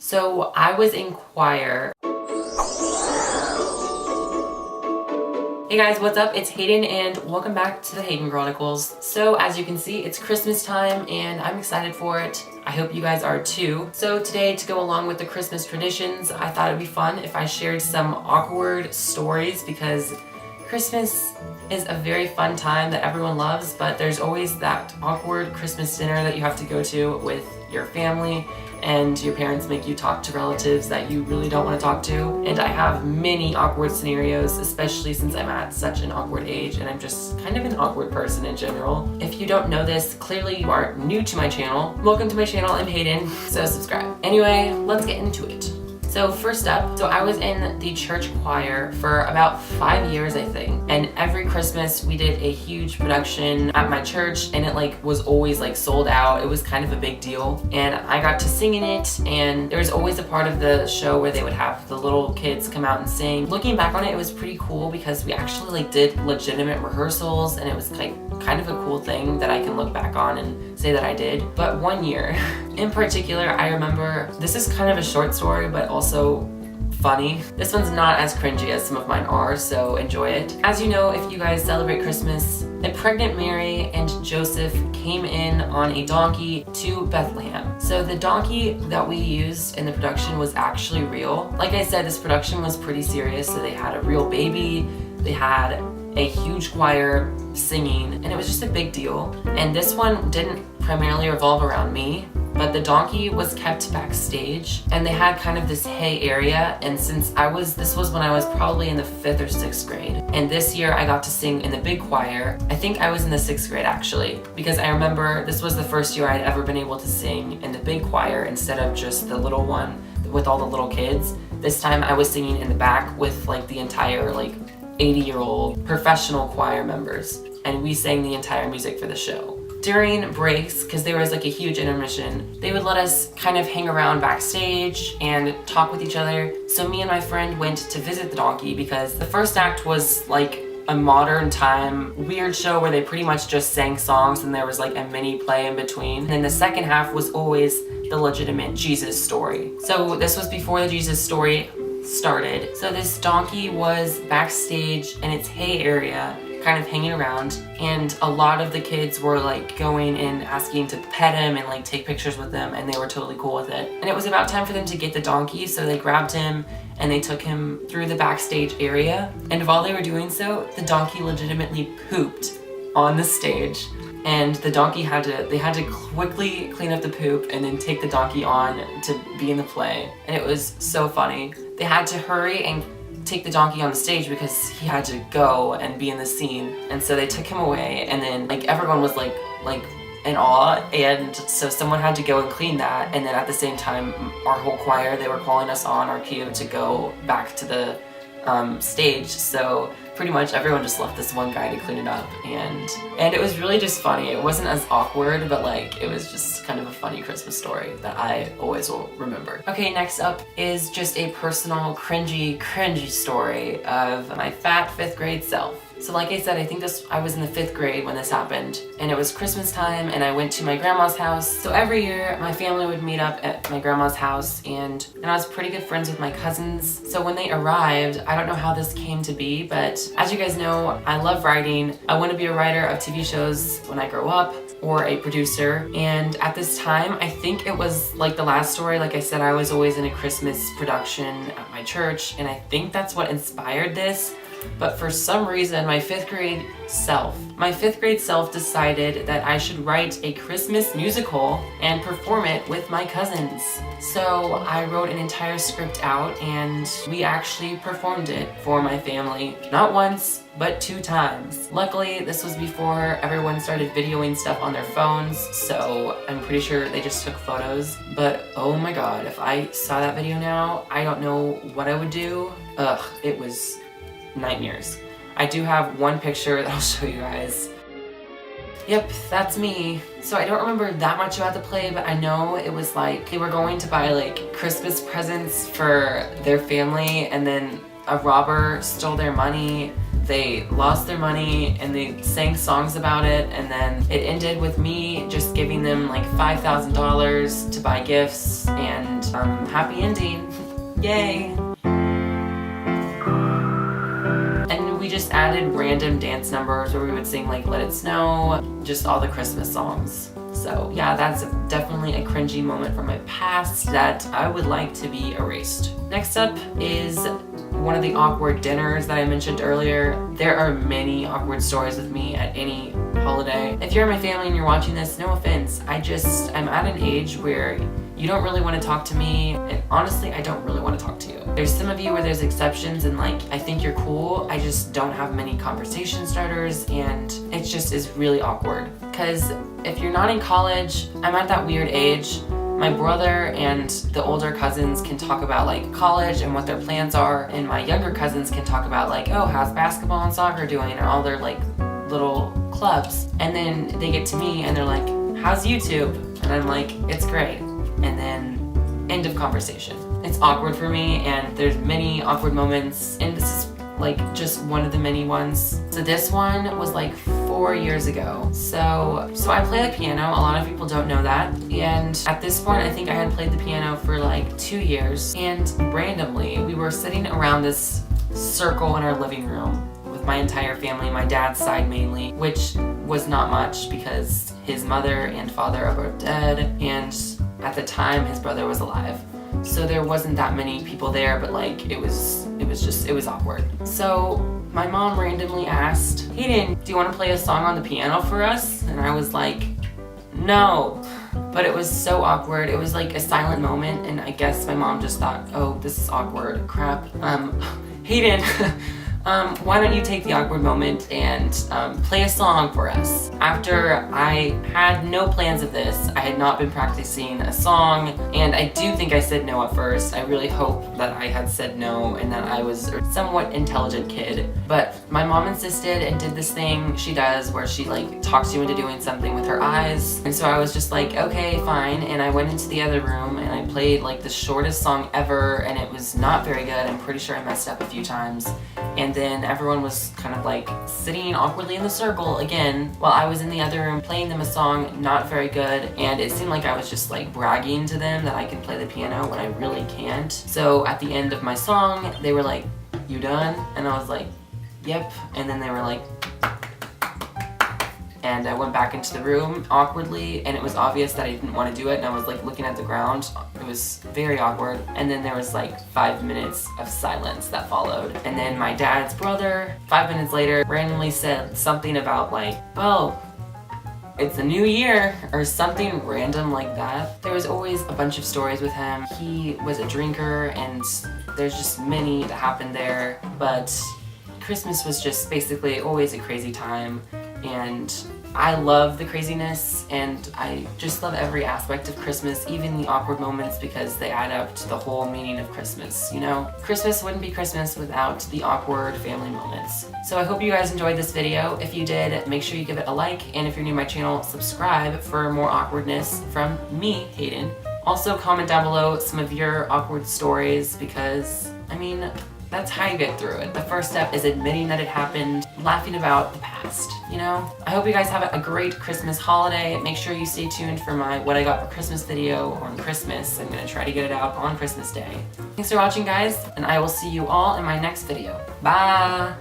So I was in choir. Hey guys, what's up? It's Hayden and welcome back to the Hayden Chronicles. So as you can see, it's Christmas time and I'm excited for it. I hope you guys are too. So today, to go along with the Christmas traditions, I thought it'd be fun if I shared some awkward stories because Christmas is a very fun time that everyone loves, but there's always that awkward Christmas dinner that you have to go to with your family and your parents make you talk to relatives that you really don't want to talk to. And I have many awkward scenarios, especially since I'm at such an awkward age and I'm just kind of an awkward person in general. If you don't know this, clearly you are new to my channel. Welcome to my channel, I'm Hayden, so subscribe. Anyway, let's get into it. So first up, I was in the church choir for about 5 years, I think. And every Christmas we did a huge production at my church and it was always sold out. It was kind of a big deal. And I got to sing in it, and there was always a part of the show where they would have the little kids come out and sing. Looking back on it, it was pretty cool because we actually did legitimate rehearsals and it was kind of a cool thing that I can look back on and say that I did. But one year in particular, I remember, this is kind of a short story, but also funny. This one's not as cringy as some of mine are, so enjoy it. As you know, if you guys celebrate Christmas, a pregnant Mary and Joseph came in on a donkey to Bethlehem. So the donkey that we used in the production was actually real. Like I said, this production was pretty serious, so they had a real baby, they had a huge choir singing, and it was just a big deal. And this one didn't primarily revolve around me, but the donkey was kept backstage and they had kind of this hay area. And since this was when I was probably in the 5th or 6th grade. And this year I got to sing in the big choir. I think I was in the 6th grade actually, because I remember this was the first year I'd ever been able to sing in the big choir instead of just the little one with all the little kids. This time I was singing in the back with the entire 80-year-old professional choir members. And we sang the entire music for the show. During breaks, because there was a huge intermission, they would let us kind of hang around backstage and talk with each other. So me and my friend went to visit the donkey because the first act was a modern time weird show where they pretty much just sang songs and there was a mini play in between. And then the second half was always the legitimate Jesus story. So this was before the Jesus story started. So this donkey was backstage in its hay area, kind of hanging around, and a lot of the kids were going and asking to pet him and take pictures with him, and they were totally cool with it. And it was about time for them to get the donkey, so they grabbed him and they took him through the backstage area. And while they were doing so, the donkey legitimately pooped on the stage. And the donkey they had to quickly clean up the poop and then take the donkey on to be in the play. And it was so funny. They had to hurry and take the donkey on the stage because he had to go and be in the scene. And so they took him away, and then everyone was in awe, and so someone had to go and clean that. And then at the same time, our whole choir, they were calling us on our cue to go back to the stage. So pretty much everyone just left this one guy to clean it up, and it was really just funny. It wasn't as awkward, but it was just kind of a funny Christmas story that I always will remember. Okay, next up is just a personal cringy story of my fat 5th grade self. So like I said, I think I was in the 5th grade when this happened, and it was Christmas time and I went to my grandma's house. So every year my family would meet up at my grandma's house, and I was pretty good friends with my cousins. So when they arrived, I don't know how this came to be, but as you guys know, I love writing. I want to be a writer of TV shows when I grow up, or a producer. And at this time, I think it was the last story, like I said, I was always in a Christmas production at my church, and I think that's what inspired this. But for some reason, my 5th grade self decided that I should write a Christmas musical and perform it with my cousins. So I wrote an entire script out and we actually performed it for my family. Not once, but 2 times. Luckily, this was before everyone started videoing stuff on their phones, so I'm pretty sure they just took photos. But oh my god, if I saw that video now, I don't know what I would do. Ugh, it was nightmares. I do have one picture that I'll show you guys. Yep, that's me. So I don't remember that much about the play, but I know it was they were going to buy Christmas presents for their family, and then a robber stole their money they lost their money and they sang songs about it, and then it ended with me just giving them like $5,000 to buy gifts, and happy ending. Yay! And we just added random dance numbers where we would sing like Let It Snow, just all the Christmas songs. So yeah, that's definitely a cringy moment from my past that I would like to be erased. Next up is one of the awkward dinners that I mentioned earlier. There are many awkward stories with me at any holiday. If you're in my family and you're watching this, no offense. I'm at an age where you don't really want to talk to me, and honestly, I don't really want to talk to you. There's some of you where there's exceptions and like, I think you're cool, I just don't have many conversation starters, and it just is really awkward. Because if you're not in college, I'm at that weird age. My brother and the older cousins can talk about like college and what their plans are, and my younger cousins can talk about like, oh, how's basketball and soccer doing, or all their like little clubs. And then they get to me and they're like, how's YouTube? And I'm like, it's great. And then end of conversation. It's awkward for me, and there's many awkward moments, and this is like just one of the many ones. So this one was like 4 years ago. So I play the piano. A lot of people don't know that. And at this point, I think I had played the piano for like 2 years. And randomly, we were sitting around this circle in our living room with my entire family, my dad's side mainly, which was not much because his mother and father are both dead, and at the time his brother was alive. So there wasn't that many people there, but like it was awkward. So my mom randomly asked, Hayden, do you want to play a song on the piano for us? And I was like, no. But it was so awkward. It was like a silent moment, and I guess my mom just thought, oh, this is awkward, crap. Hayden, why don't you take the awkward moment and play a song for us? After I had no plans of this, I had not been practicing a song, and I do think I said no at first. I really hope that I had said no and that I was a somewhat intelligent kid. But my mom insisted and did this thing she does where she like talks you into doing something with her eyes. And so I was just like, okay, fine. And I went into the other room and I played like the shortest song ever, and it was not very good. I'm pretty sure I messed up a few times. And then everyone was kind of like sitting awkwardly in the circle again while I was in the other room playing them a song not very good, and it seemed like I was just like bragging to them that I can play the piano when I really can't. So at the end of my song, they were like, you done? And I was like, yep. And then they were like, and I went back into the room awkwardly, and it was obvious that I didn't want to do it, and I was like looking at the ground. It was very awkward. And then there was like 5 minutes of silence that followed. And then my dad's brother, 5 minutes later, randomly said something about like, oh, it's a new year, or something random like that. There was always a bunch of stories with him. He was a drinker, and there's just many that happened there. But Christmas was just basically always a crazy time, and I love the craziness, and I just love every aspect of Christmas, even the awkward moments, because they add up to the whole meaning of Christmas, you know? Christmas wouldn't be Christmas without the awkward family moments. So I hope you guys enjoyed this video. If you did, make sure you give it a like, and if you're new to my channel, subscribe for more awkwardness from me, Hayden. Also, comment down below some of your awkward stories, because, I mean, that's how you get through it. The first step is admitting that it happened, laughing about the past, you know? I hope you guys have a great Christmas holiday. Make sure you stay tuned for my What I Got for Christmas video on Christmas. I'm gonna try to get it out on Christmas Day. Thanks for watching, guys, and I will see you all in my next video. Bye!